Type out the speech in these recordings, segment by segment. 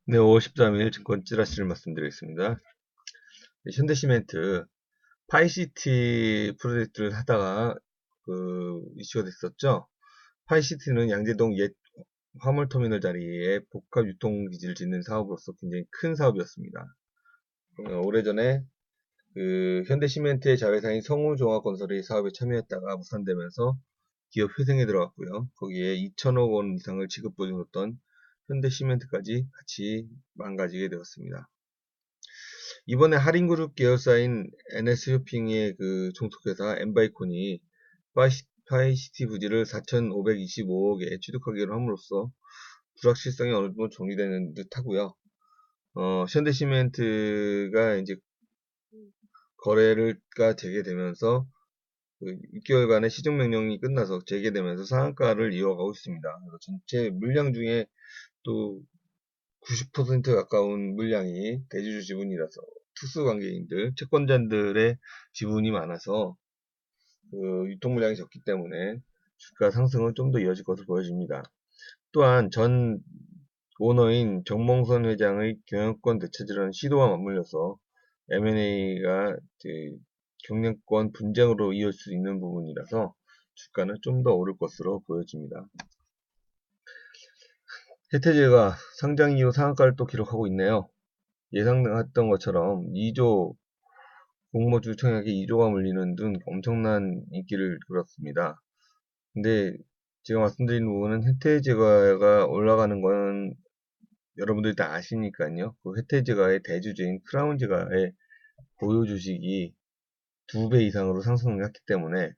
네, 5월 13일 증권 찌라시를 말씀드리겠습니다. 네, 현대시멘트 파이시티 프로젝트를 하다가 이슈가 됐었죠. 파이시티는 양재동 옛 화물터미널 자리에 복합 유통기지를 짓는 사업으로서 굉장히 큰 사업이었습니다. 오래전에 현대시멘트의 자회사인 성우종합건설이 사업에 참여했다가 무산되면서 기업 회생에 들어갔고요. 거기에 2천억 원 이상을 지급보증했던 현대시멘트까지 같이 망가지게 되었습니다. 이번에 할인그룹 계열사인 NS쇼핑의 종속회사 엠바이콘이 파이시티 부지를 4,525억에 취득하기로 함으로써 불확실성이 어느 정도 정리되는 듯 하고요. 현대시멘트가 이제 거래가 재개되면서 6개월간의 시정 명령이 끝나서 재개되면서 상한가를 이어가고 있습니다. 그래서 전체 물량 중에 또 90% 가까운 물량이 대주주 지분이라서 특수관계인들, 채권자들의 지분이 많아서 유통 물량이 적기 때문에 주가 상승은 좀 더 이어질 것으로 보여집니다. 또한 전 오너인 정몽선 회장의 경영권 되찾으려는 시도와 맞물려서 M&A가 경영권 분쟁으로 이을 수 있는 부분이라서 주가는 좀 더 오를 것으로 보여집니다. 혜태제가 상장 이후 상한가를 또 기록하고 있네요. 예상했던 것처럼 2조 공모주 청약에 2조가 물리는 등 엄청난 인기를 끌었습니다. 근데 제가 말씀드린 부분은 혜태제과가 올라가는 건 여러분들이 다 아시니까요. 그 혜태제과의 대주주인 크라운제과의 보유 주식이 2배 이상으로 상승했기 때문에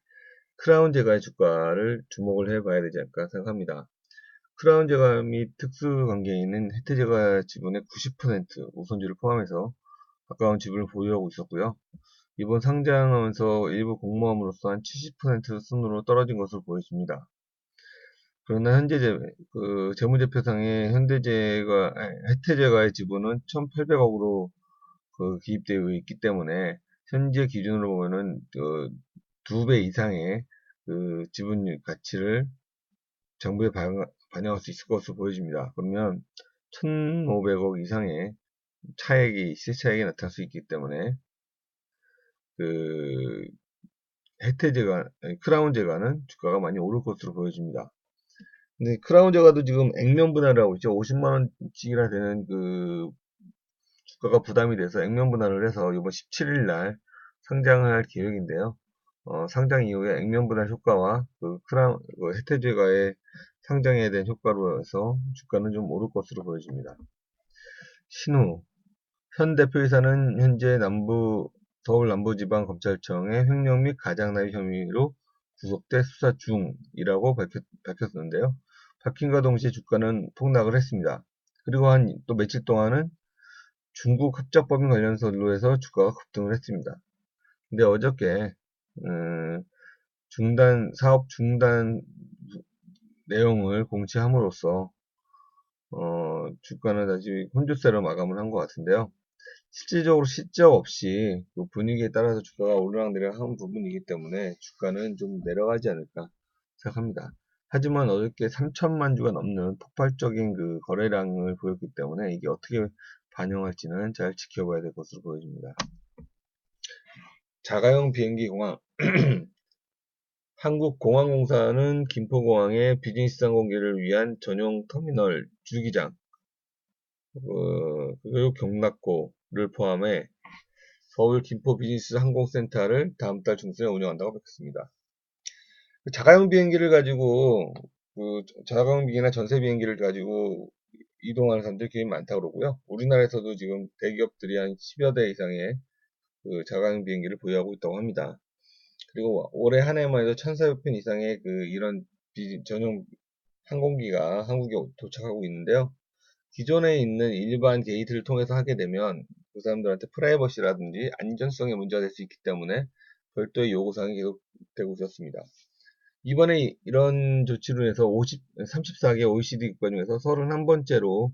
크라운제과의 주가를 주목을 해봐야 되지 않을까 생각합니다. 크라운제과 및 특수관계인은 혜태제과 지분의 90% 우선주를 포함해서 가까운 지분을 보유하고 있었고요. 이번 상장하면서 일부 공모함으로써 한 70% 순으로 떨어진 것으로 보여집니다. 그러나 현재 재무제표상의 혜태제과의 지분은 1,800억으로 기입되어 있기 때문에 현재 기준으로 보면은 2배 이상의 지분 가치를 정부에 반영할 수 있을 것으로 보여집니다. 그러면 1,500억 이상의 실차액이 나타날 수 있기 때문에 그 크라운제과는 주가가 많이 오를 것으로 보여집니다. 근데 크라운제과도 지금 액면 분할을 하고 있죠. 50만 원씩이나 되는 주가가 부담이 돼서 액면 분할을 해서 이번 17일 날 상장할 계획인데요. 상장 이후에 액면 분할 효과와 혜태제과의 상장에 대한 효과로 해서 주가는 좀 오를 것으로 보여집니다. 신우 현 대표이사는 현재 서울 남부지방검찰청의 횡령 및 가장납입 혐의로 구속돼 수사 중이라고 밝혔는데요. 밝힘과 동시에 주가는 폭락을 했습니다. 그리고 또 며칠 동안은 중국 합작법인 관련서로 해서 주가가 급등을 했습니다. 근데 어저께 사업 중단 내용을 공시함으로써 주가는 다시 혼조세로 마감을 한 것 같은데요. 실질적으로 실적 없이 분위기에 따라서 주가가 오르락내리락 하는 부분이기 때문에 주가는 좀 내려가지 않을까 생각합니다. 하지만 어저께 3천만 주가 넘는 폭발적인 거래량을 보였기 때문에 이게 어떻게 반영할지는 잘 지켜봐야 될 것으로 보여집니다. 자가용 비행기 공항 한국공항공사는 김포공항의 비즈니스 항공기를 위한 전용 터미널 주기장 그리고 경락고를 포함해 서울 김포 비즈니스 항공센터를 다음 달 중순에 운영한다고 밝혔습니다. 자가용 비행기를 가지고 자가용 비행기나 전세 비행기를 가지고 이동하는 사람들이 굉장히 많다고 그러고요. 우리나라에서도 지금 대기업들이 한 10여 대 이상의 자가용 비행기를 보유하고 있다고 합니다. 그리고 올해 한 해만 해도 1,400편 이상의 이런 전용 항공기가 한국에 도착하고 있는데요. 기존에 있는 일반 게이트를 통해서 하게 되면 그 사람들한테 프라이버시라든지 안전성에 문제가 될 수 있기 때문에 별도의 요구사항이 계속되고 있었습니다. 이번에 이런 조치로 해서 34개 OECD 국가 중에서 31번째로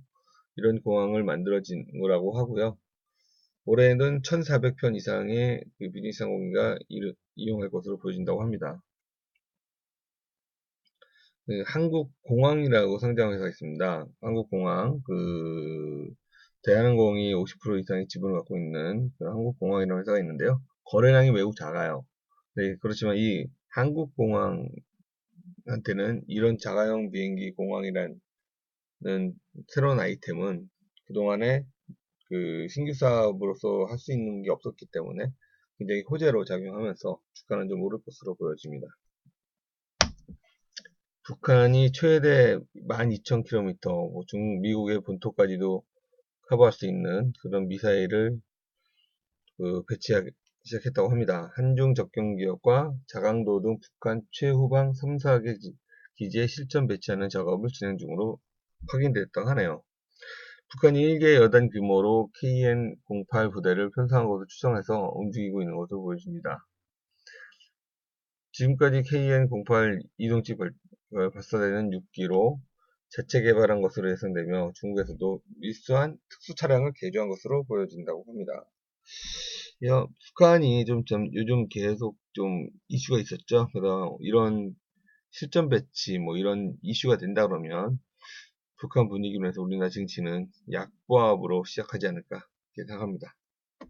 이런 공항을 만들어진 거라고 하고요. 올해는 1,400편 이상의 비즈니스 항공기가 이용할 것으로 보여진다고 합니다. 한국공항이라고 상장 회사가 있습니다. 한국공항 대한항공이 50% 이상의 지분을 갖고 있는 한국공항이라는 회사가 있는데요. 거래량이 매우 작아요. 네, 그렇지만 이 한국공항한테는 이런 자가용 비행기 공항이라는 새로운 아이템은 그동안에 그 신규 사업으로서 할 수 있는 게 없었기 때문에 굉장히 호재로 작용하면서 주가는 좀 오를 것으로 보여집니다. 북한이 최대 12,000km, 미국의 본토까지도 커버할 수 있는 그런 미사일을 배치하기 시작했다고 합니다. 한중 접경 지역과 자강도 등 북한 최후방 3, 4개 기지에 실전 배치하는 작업을 진행 중으로 확인됐다고 하네요. 북한이 1개 여단 규모로 KN-08 부대를 편성한 것으로 추정해서 움직이고 있는 것으로 보여집니다. 지금까지 KN-08 이동식 발사대는 6기로 자체 개발한 것으로 예상되며 중국에서도 밀수한 특수 차량을 개조한 것으로 보여진다고 합니다. 북한이 요즘 계속 좀 이슈가 있었죠. 그래서 이런 실전 배치 이런 이슈가 된다 그러면 북한 분위기로 해서 우리나라 정치는 약보합으로 시작하지 않을까 생각합니다.